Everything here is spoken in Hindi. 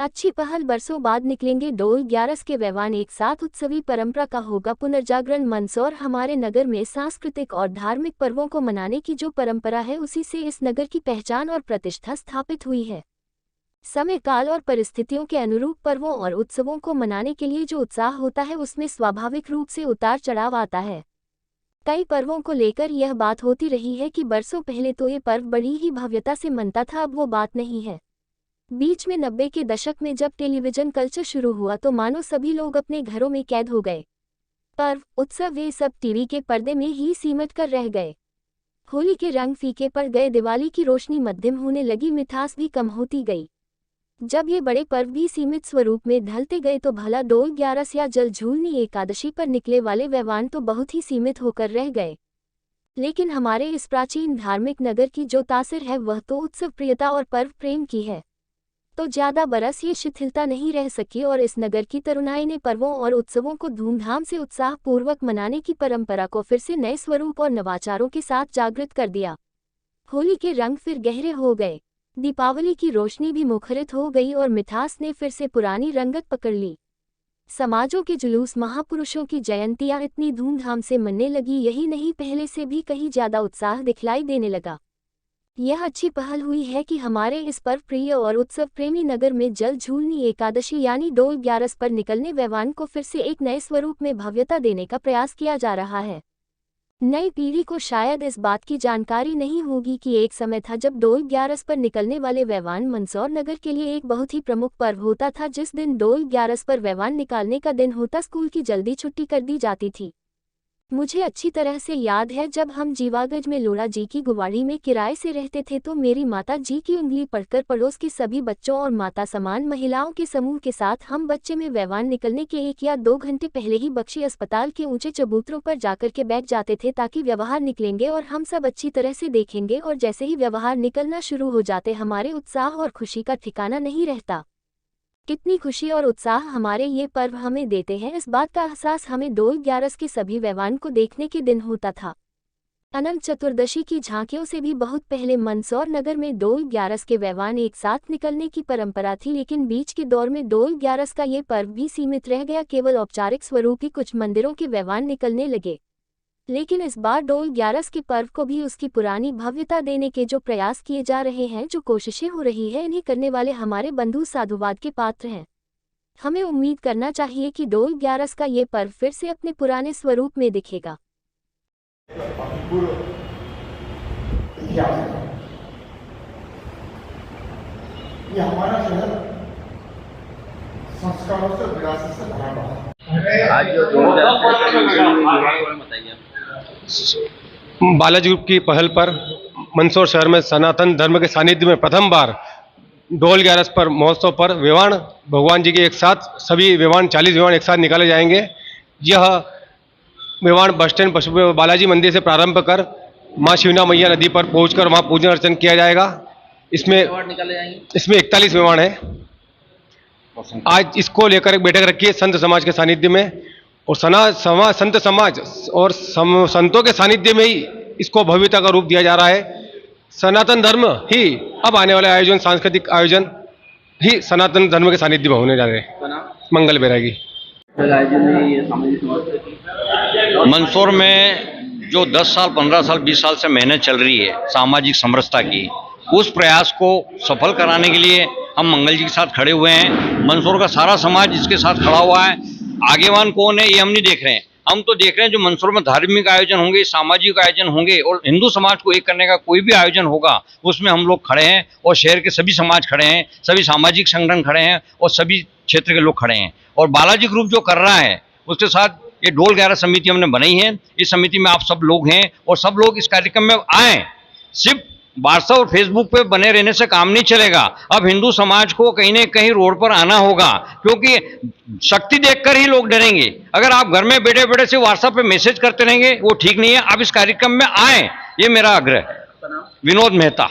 अच्छी पहल, बरसों बाद निकलेंगे डोल ग्यारस के वैवान, एक साथ उत्सवी परंपरा का होगा पुनर्जागरण। मंदसौर, हमारे नगर में सांस्कृतिक और धार्मिक पर्वों को मनाने की जो परंपरा है, उसी से इस नगर की पहचान और प्रतिष्ठा स्थापित हुई है। समय, काल और परिस्थितियों के अनुरूप पर्वों और उत्सवों को मनाने के लिए जो उत्साह होता है, उसमें स्वाभाविक रूप से उतार चढ़ाव आता है। कई पर्वों को लेकर यह बात होती रही है कि बरसों पहले तो ये पर्व बड़ी ही भव्यता से मनता था, अब वो बात नहीं है। बीच में 90 के दशक में जब टेलीविजन कल्चर शुरू हुआ तो मानो सभी लोग अपने घरों में कैद हो गए। पर्व, उत्सव ये सब टीवी के पर्दे में ही सीमित कर रह गए। होली के रंग फीके पड़ गए, दिवाली की रोशनी मध्यम होने लगी, मिठास भी कम होती गई। जब ये बड़े पर्व भी सीमित स्वरूप में ढलते गए तो भला डोल ग्यारस या जल झूलनी एकादशी पर निकले वाले वैवान तो बहुत ही सीमित होकर रह गए। लेकिन हमारे इस प्राचीन धार्मिक नगर की जो तासीर है, वह तो उत्सव प्रियता और पर्व प्रेम की है। तो ज्यादा बरस ये शिथिलता नहीं रह सकी और इस नगर की तरुणाई ने पर्वों और उत्सवों को धूमधाम से उत्साहपूर्वक मनाने की परंपरा को फिर से नए स्वरूप और नवाचारों के साथ जागृत कर दिया। होली के रंग फिर गहरे हो गए, दीपावली की रोशनी भी मुखरित हो गई और मिठास ने फिर से पुरानी रंगत पकड़ ली। समाजों के जुलूस, महापुरुषों की जयंतियां इतनी धूमधाम से मनने लगी, यही नहीं पहले से भी कहीं ज्यादा उत्साह दिखलाई देने लगा। यह अच्छी पहल हुई है कि हमारे इस पर्व प्रिय और उत्सव प्रेमी नगर में जल झूलनी एकादशी यानी डोल ग्यारस पर निकलने वैवान को फिर से एक नए स्वरूप में भव्यता देने का प्रयास किया जा रहा है। नई पीढ़ी को शायद इस बात की जानकारी नहीं होगी कि एक समय था जब डोल ग्यारस पर निकलने वाले वैवान मंदसौर नगर के लिए एक बहुत ही प्रमुख पर्व होता था। जिस दिन डोल ग्यारस पर वैवान निकालने का दिन होता, स्कूल की जल्दी छुट्टी कर दी जाती थी। मुझे अच्छी तरह से याद है, जब हम जीवागंज में लोड़ा जी की गुवाड़ी में किराए से रहते थे तो मेरी माता जी की उंगली पड़कर पड़ोस के सभी बच्चों और माता समान महिलाओं के समूह के साथ हम बच्चे में वैवान निकलने के 1 या 2 घंटे पहले ही बख्शी अस्पताल के ऊंचे चबूतरों पर जाकर के बैठ जाते थे, ताकि व्यवहार निकलेंगे और हम सब अच्छी तरह से देखेंगे। और जैसे ही व्यवहार निकलना शुरू हो जाते, हमारे उत्साह और खुशी का ठिकाना नहीं रहता। कितनी खुशी और उत्साह हमारे ये पर्व हमें देते हैं, इस बात का एहसास हमें डोल ग्यारस के सभी वैवान को देखने के दिन होता था। अनंत चतुर्दशी की झांकियों से भी बहुत पहले मंदसौर नगर में डोल ग्यारस के वैवान एक साथ निकलने की परंपरा थी, लेकिन बीच के दौर में डोल ग्यारस का ये पर्व भी सीमित रह गया, केवल औपचारिक स्वरूप ही कुछ मंदिरों के वैवान निकलने लगे। लेकिन इस बार डोल ग्यारस के पर्व को भी उसकी पुरानी भव्यता देने के जो प्रयास किए जा रहे हैं, जो कोशिशें हो रही है, इन्हें करने वाले हमारे बंधु साधुवाद के पात्र हैं। हमें उम्मीद करना चाहिए कि डोल ग्यारस का ये पर्व फिर से अपने पुराने स्वरूप में दिखेगा। ये हमारा शहर संस्कारों से, विरासत से भरा हुआ है। आज बालाजी ग्रुप की पहल पर मंदसौर शहर में सनातन धर्म के सानिध्य में प्रथम बार डोल ग्यारस पर महोत्सव पर वैवान भगवान जी के एक साथ सभी वैवान 40 वैवान एक साथ निकाले जाएंगे। यह वैवान बस स्टैंड बालाजी मंदिर से प्रारंभ कर माँ शिवना मैया नदी पर पहुंचकर वहां पूजन अर्चन किया जाएगा। इसमें 41 वैवान है। आज इसको लेकर एक बैठक रखी है संत समाज के सानिध्य में, और संत समाज और संतों के सानिध्य में ही इसको भव्यता का रूप दिया जा रहा है। सनातन धर्म ही अब आने वाले आयोजन, सांस्कृतिक आयोजन ही सनातन धर्म के सानिध्य में होने जा रहे हैं। मंगल बैरागी। मंदसौर में जो 10 साल 15 साल 20 साल से मेहनत चल रही है सामाजिक समरसता की, उस प्रयास को सफल कराने के लिए हम मंगल जी के साथ खड़े हुए हैं। मंदसौर का सारा समाज इसके साथ खड़ा हुआ है। आगेवान कौन है ये हम नहीं देख रहे हैं, हम तो देख रहे हैं जो मंदसौर में धार्मिक आयोजन होंगे, सामाजिक आयोजन होंगे और हिंदू समाज को एक करने का कोई भी आयोजन होगा, उसमें हम लोग खड़े हैं और शहर के सभी समाज खड़े हैं, सभी सामाजिक संगठन खड़े हैं और सभी क्षेत्र के लोग खड़े हैं। और बालाजी ग्रुप जो कर रहा है उसके साथ ये डोल ग्यारस समिति हमने बनाई है। इस समिति में आप सब लोग हैं और सब लोग इस कार्यक्रम में आए। सिर्फ व्हाट्सएप और फेसबुक पे बने रहने से काम नहीं चलेगा। अब हिंदू समाज को कहीं न कहीं रोड पर आना होगा, क्योंकि शक्ति देखकर ही लोग डरेंगे। अगर आप घर में बैठे बैठे से व्हाट्सएप पे मैसेज करते रहेंगे, वो ठीक नहीं है। आप इस कार्यक्रम में आए, ये मेरा आग्रह है। विनोद मेहता।